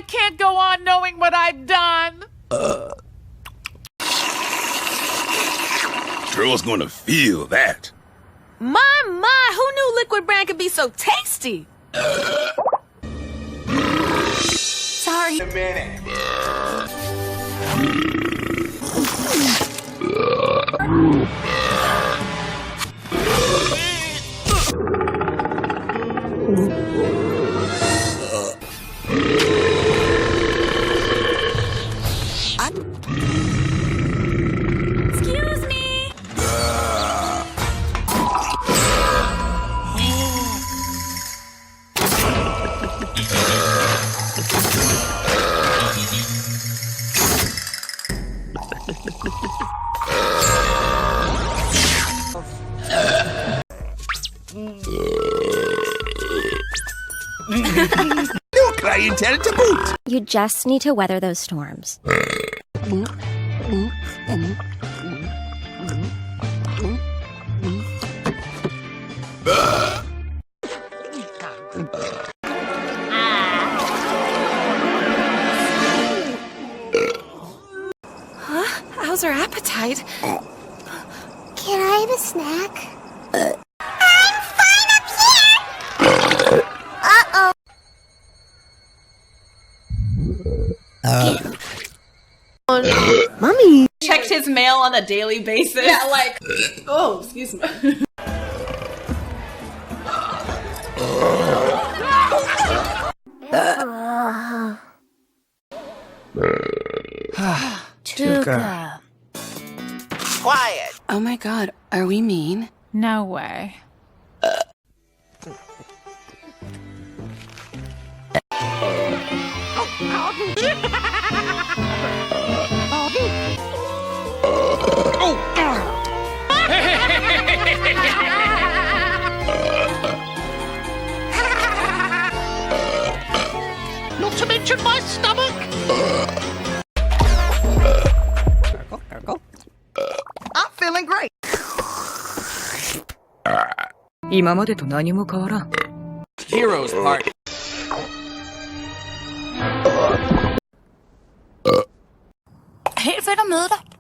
I can't go on knowing what I've done. Girl's gonna feel that. My, who knew Liquid Brand could be so tasty? Sorry. A minute. Excuse me. New clientele to boot. You just need to weather those storms. How's her appetite? Can I have a snack? Mommy! Checked his mail on a daily basis. Yeah, like, oh, excuse me. Tuka. Quiet. oh my god, are we mean? No way. Not to mention my stomach. I'm feeling great. 今までと何も変わらん。 Heroes Party. Helt fedt at møde dig.